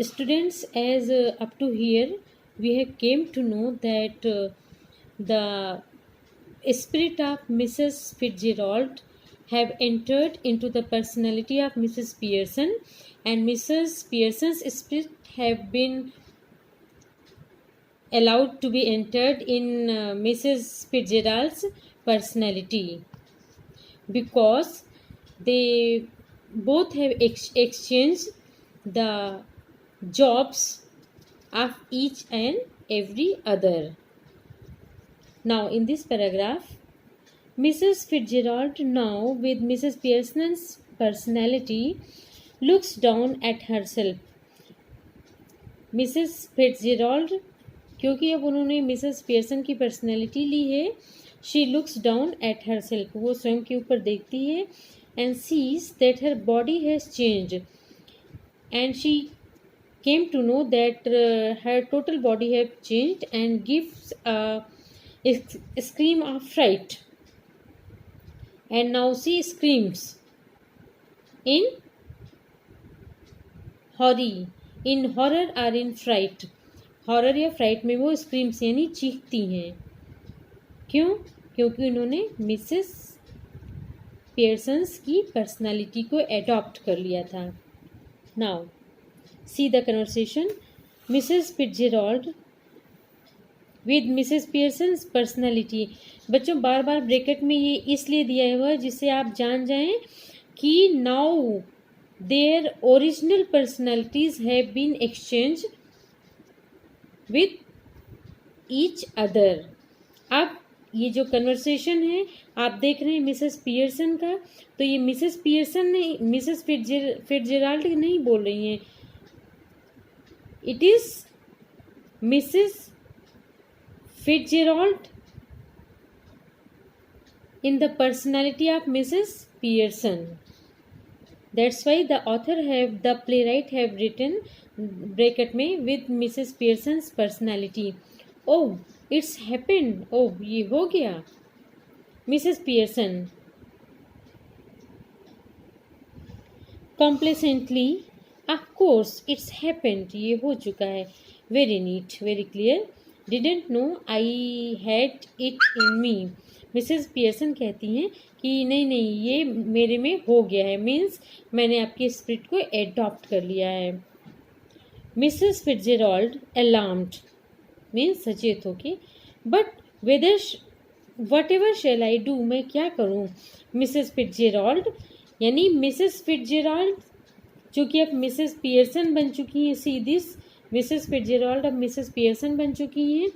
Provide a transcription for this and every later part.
Students, as up to here, we have came to know that the spirit of Mrs. Fitzgerald have entered into the personality of Mrs. Pearson, and Mrs. Pearson's spirit have been allowed to be entered in Mrs. Fitzgerald's personality, because they both have exchanged the jobs of each and every other. Now, in this paragraph, Mrs. Fitzgerald, now with Mrs. Pearson's personality, looks down at herself. Mrs. Fitzgerald, क्योंकि अब उन्होंने Mrs Pearson की personality ली है, she looks down at herself, वो स्वयं के ऊपर देखती है, and sees that her body has change, and she came to know that her total body have changed, and gives a scream of fright. And now she screams in horror or in fright. Horror या freight में वो screams यानी चीखती हैं. क्यों? क्योंकि उन्होंने Mrs Pearson's की personality को एडॉप्ट कर लिया था. Now see the conversation. Mrs. Fitzgerald with Mrs. Pearson's personality. बच्चों बार बार ब्रैकेट में ये इसलिए दिया हुआ है जिससे आप जान जाएं कि now their original personalities have been exchanged with each other. अब ये जो कन्वर्सेशन है आप देख रहे हैं मिसेस पियर्सन का, तो ये मिसेस पियर्सन नहीं, मिसेस फिट्जराल्ड नहीं बोल रही हैं. It is Mrs. Fitzgerald in the personality of Mrs. Pearson. That's why the playwright have written bracket में with Mrs. Pearson's personality. Oh, it's happened. Oh, ये हो गया. Mrs. Pearson complacently, of course it's happened, ये हो चुका है. Very neat, very clear. Didn't know I had it in me. Mrs Pearson कहती हैं कि नहीं ये मेरे में हो गया है, मीन्स मैंने आपके स्पिरिट को एडॉप्ट कर लिया है. मिसेस फिट्जराल्ड अलार्म्ड मीन्स सचेत होके, but whether whatever shall I do, मैं क्या करूँ. मिसेस फिट्जराल्ड यानी मिसेस फिट्जराल्ड जो कि अब मिसेस पियर्सन बन चुकी हैं. सी दिस, मिसेस फिट्जराल्ड अब मिसेस पियर्सन बन चुकी हैं,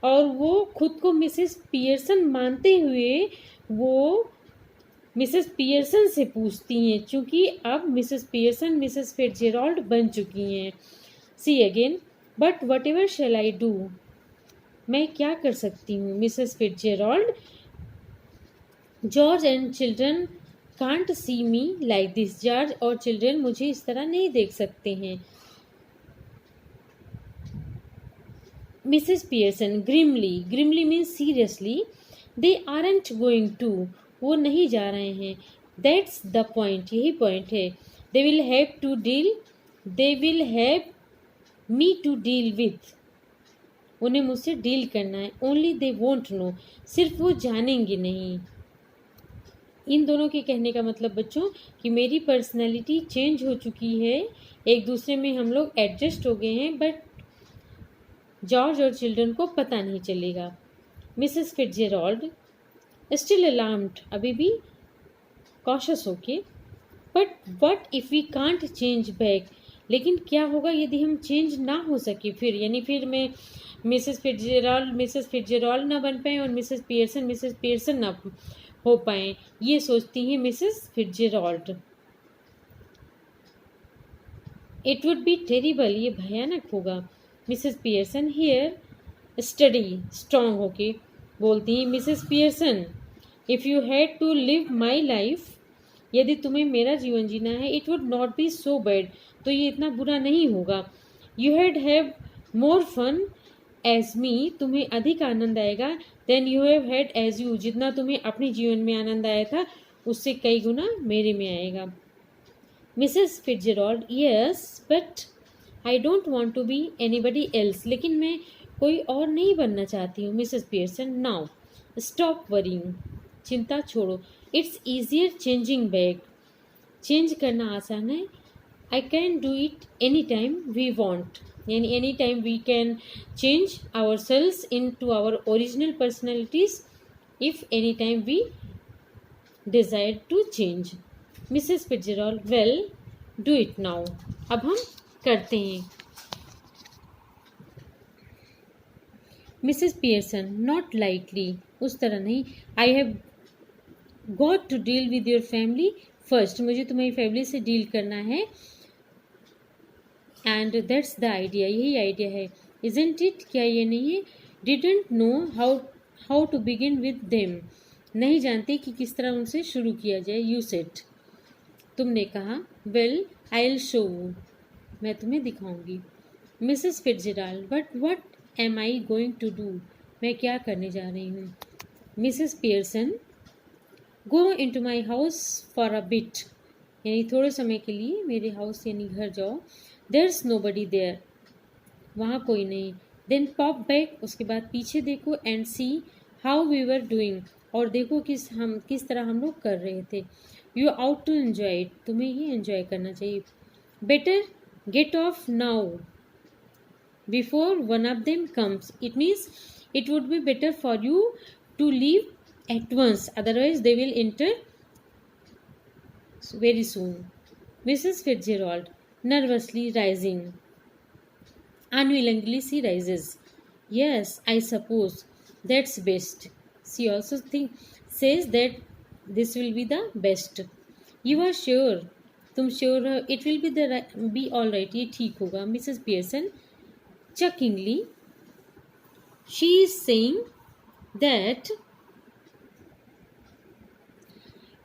और वो खुद को मिसेस पियर्सन मानते हुए वो मिसेस पियर्सन से पूछती हैं, क्योंकि अब मिसेस पियर्सन मिसेस फिट्जराल्ड बन चुकी हैं. See again, but whatever shall I do, मैं क्या कर सकती हूँ. Mrs Fitzgerald, George and children can't see me like this, George और चिल्ड्रन मुझे इस तरह नहीं देख सकते हैं. Mrs Pearson grimly means seriously, they aren't going to, वो नहीं जा रहे हैं. दैट्स द पॉइंट, यही पॉइंट है. They will have me to deal with, उन्हें मुझसे डील करना है. ओनली दे वोंट नो, सिर्फ वो जानेंगे नहीं. इन दोनों के कहने का मतलब बच्चों कि मेरी पर्सनैलिटी चेंज हो चुकी है, एक दूसरे में हम लोग एडजस्ट हो गए हैं, बट जॉर्ज और चिल्ड्रन को पता नहीं चलेगा. मिसेस फिट्जराल्ड स्टिल अलार्म्ड, अभी भी कॉशस होके, but what if we can't change back, लेकिन क्या होगा यदि हम चेंज ना हो सके फिर, यानी फिर मैं मिसेस फिट्जराल्ड ना बन पाए और मिसेस पियर्सन ना हो पाए, ये सोचती हैं Mrs Fitzgerald. It would be terrible, ये भयानक होगा. Mrs Pearson here study strong होके बोलती हैं. Mrs Pearson, if you had to live my life, यदि तुम्हें मेरा जीवन जीना है, it would not be so bad, तो ये इतना बुरा नहीं होगा. You have more fun as me, तुम्हें अधिक आनंद आएगा. Then you have had as you, जितना तुम्हें अपने जीवन में आनंद आया था उससे कई गुना मेरे में आएगा. Mrs Fitzgerald, yes but I don't want to be anybody else, लेकिन मैं कोई और नहीं बनना चाहती हूँ। Mrs Pearson, now stop worrying, चिंता छोड़ो। It's easier changing back, change करना आसान है। I can do it any time we want, यानी any time we can change our selves into our original personalities if any time we desire to change. Mrs Fitzgerald, well do it now, अब हम करते हैं। Mrs Pearson, not lightly, उस तरह नहीं। I have got to deal with your family first, मुझे तुम्हारी family से डील करना है। एंड दैट्स द आइडिया, यही आइडिया है। इजंट इट, क्या ये नहीं है? Didn't know how to begin with them, नहीं जानते कि किस तरह उनसे शुरू किया जाए। यू सेड, तुमने कहा। Well I will show you, मैं तुम्हें दिखाऊंगी। Mrs Fitzgerald, but what am I going to do, मैं क्या करने जा रही हूँ? Mrs Pearson, go in to my house for a bit, यानी थोड़े समय के लिए मेरे हाउस यानी घर जाओ। There is nobody there, वहाँ कोई नहीं। देन पॉप बैक, उसके बाद पीछे देखो। And see how we were doing, और देखो किस तरह हम लोग कर रहे थे। You ought to enjoy it, तुम्हें ही एन्जॉय करना चाहिए। Better get off now before one of them comes, it means it would be better for you to leave at once, otherwise they will enter very soon. Mrs. Fitzgerald, nervously rising. Unwillingly she rises. Yes, I suppose that's best. She also says that this will be the best. You are sure? तुम sure हो? It will be all right. ये ठीक होगा. Mrs. Pearson, chuckingly, she is saying that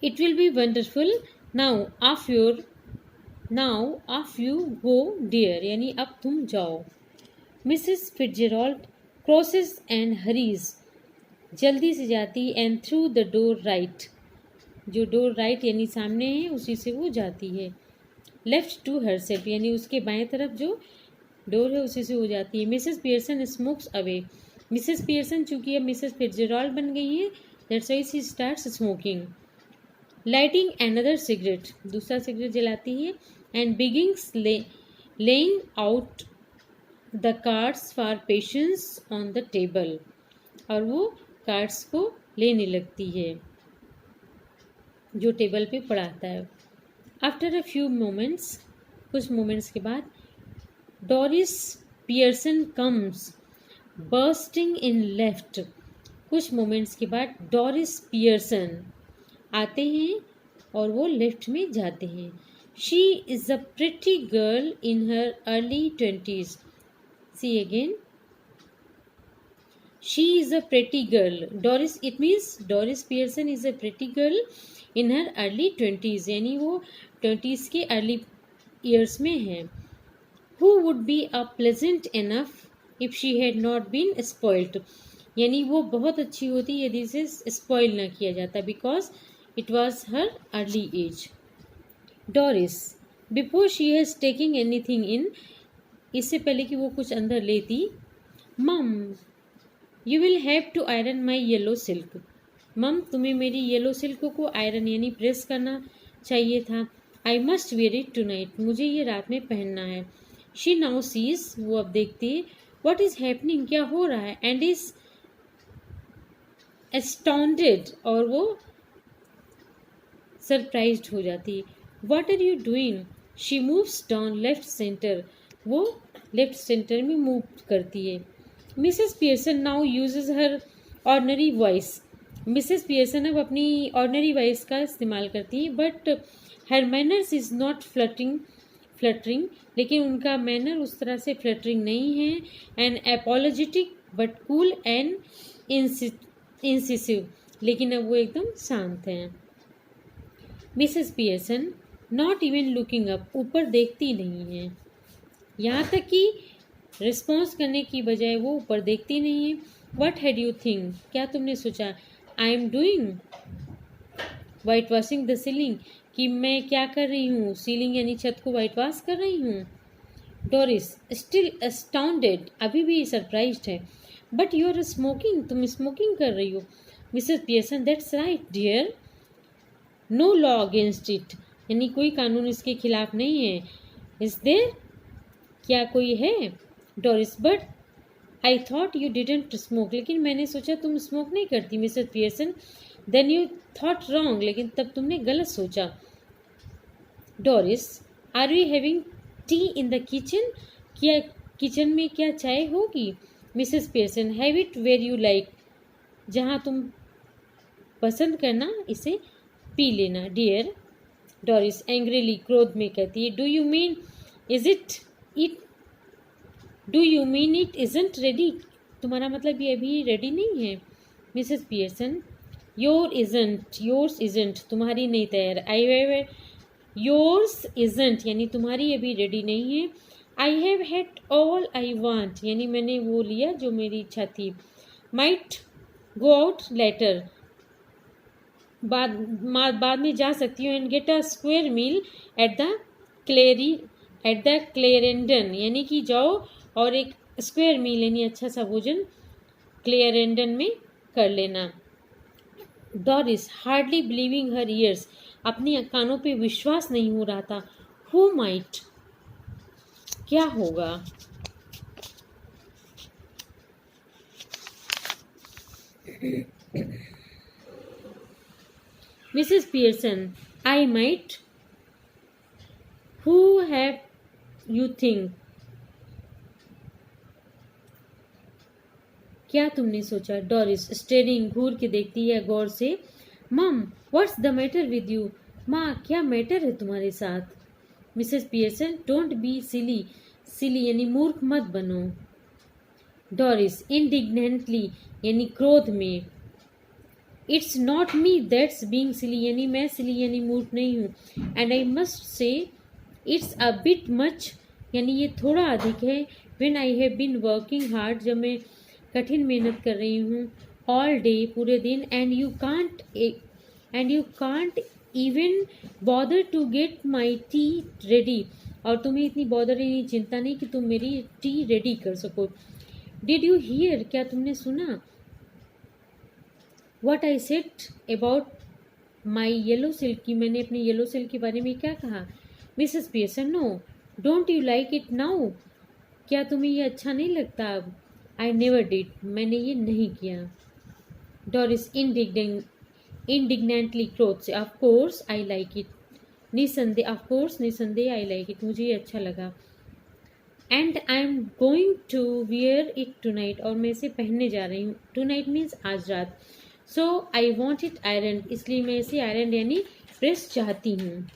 it will be wonderful. Now off you go dear, यानी अब तुम जाओ। Mrs. Fitzgerald crosses and hurries, जल्दी से जाती। and through the door right, जो डोर राइट यानी सामने है उसी से वो जाती है। लेफ्ट टू herself, यानी उसके बाएं तरफ जो डोर है उसी से हो जाती है। Mrs Pearson smokes away, Mrs Pearson चूंकि अब मिसेस फिट्जरॉल्ड बन गई है, that's why she starts smoking. Lighting another cigarette, दूसरा सिगरेट जलाती है। And begins laying out the cards for patience on the table, और वो कार्ड्स को लेने लगती है जो टेबल पे पड़ाता है। आफ्टर अ फ्यू मोमेंट्स, कुछ मोमेंट्स के बाद, Doris Pearson comes bursting in left, कुछ मोमेंट्स के बाद डोरिस पियर्सन आते हैं और वो लेफ्ट में जाते हैं। She is a pretty girl in her early 20s। See again, she is a pretty girl. Doris, it means Doris Pearson is a pretty girl in her early 20s, यानी वो 20s के early years में है। Who would be a pleasant enough if she had not been spoiled, यानी वो बहुत अच्छी होती यदि इसे स्पॉइल ना किया जाता, because it was her early age. Doris, before she has taking anything in, इससे पहले कि वो कुछ अंदर लेती। Mum, you will have to iron my yellow silk, mum तुम्हें मेरी येलो सिल्क को आयरन यानी प्रेस करना चाहिए था। I must wear it tonight, मुझे ये रात में पहनना है। शी नाउ सीज, वो अब देखती है। वॉट इज हैपनिंग, क्या हो रहा है। एंड इज एस्टॉन्डेड, और वो सरप्राइज्ड हो जाती है। What are you doing. She moves down left centre, वो लेफ्ट सेंटर में मूव करती है। Mrs Pearson now uses her ordinary voice, Mrs Pearson अब अपनी ऑर्डनरी वॉइस का इस्तेमाल करती है। But her manners is not fluttering, लेकिन उनका मैनर उस तरह से फ्लटरिंग नहीं है। And apologetic but cool and incisive, लेकिन अब वो एकदम शांत हैं। Mrs Pearson not even looking up, ऊपर देखती नहीं है, यहाँ तक कि रिस्पॉन्स करने की बजाय वो ऊपर देखती नहीं है। वट हैड यू थिंक, क्या तुमने सोचा। I am doing white washing the ceiling, कि मैं क्या कर रही हूँ। सीलिंग यानी छत को वाइट वॉश कर रही हूँ। डोरिस स्टिल अस्टाउंडेड, अभी भी सरप्राइज्ड है। बट यू आर स्मोकिंग, तुम स्मोकिंग कर रही हो। Mrs Pearson, that's right dear, no law against it, यानी कोई कानून इसके खिलाफ नहीं है। इज देयर, क्या कोई है? Doris, but I thought you didn't smoke, लेकिन मैंने सोचा तुम स्मोक नहीं करती। Mrs Pearson, then you thought wrong, लेकिन तब तुमने गलत सोचा। Doris, are you having tea in the kitchen, क्या किचन में क्या चाय होगी? Mrs Pearson, have it where you like, जहाँ तुम पसंद करना इसे पी लेना डियर। डोरिस एंग्रीली, क्रोध में कहती है, do you mean it isn't ready, तुम्हारा मतलब ये अभी रेडी नहीं है। मिसेस पियर्सन, योर्स इजंट, तुम्हारी नहीं तैयार। आई हैव योर्स इजंट, यानी तुम्हारी अभी रेडी नहीं है। I have had all I want, यानी मैंने वो लिया जो मेरी इच्छा थी। माइट गो आउट लेटर, बाद में जा सकती हूँ। And get a square meal at the Clarendon, यानी कि जाओ और एक स्क्वायर मील यानी अच्छा सा भोजन क्लेरेंडन में कर लेना। डोरिस, हार्डली बिलीविंग हर ईयर्स, अपने कानों पे विश्वास नहीं हो रहा था। हु माइट, क्या होगा? Mrs Pearson, I might, who have you think, क्या तुमने सोचा? डोरिस स्टेरिंग, घूर के देखती है गौर से। Mum, what's the matter with you, माँ क्या मैटर है तुम्हारे साथ? Mrs Pearson, don't be silly, silly यानी मूर्ख मत बनो। डोरिस इंडिग्नेंटली, यानी क्रोध में, it's not me that's being silly, यानी मैं सिली यानी मूर्ख नहीं हूँ। And I must say it's a bit much, यानी ये थोड़ा अधिक है। When I have been working hard, जब मैं कठिन मेहनत कर रही हूँ, ऑल डे, पूरे दिन, and you can't even bother to get my tea ready, और तुम्हें इतनी बॉदर यानी चिंता नहीं कि तुम मेरी टी रेडी कर सको। डिड यू हियर, क्या तुमने सुना? What I said about my yellow silk, की मैंने अपने येलो सिल्क के बारे में क्या कहा? Mrs Pearson, no, don't you like it now, क्या तुम्हें ये अच्छा नहीं लगता अब? आई नेवर डिड, मैंने ये नहीं किया। डोरिस इंडिग्नेंटली, क्रोध से, of course I like it, निसंदेह, ऑफ कोर्स निसंदेह आई लाइक इट, मुझे ये अच्छा लगा। And I am going to wear it tonight, और मैं इसे पहनने जा रही हूँ। टूनाइट मीन्स आज रात। सो आई वॉन्ट इट आयरन, इसलिए मैं इसे आयरन यानी प्रेस चाहती हूँ।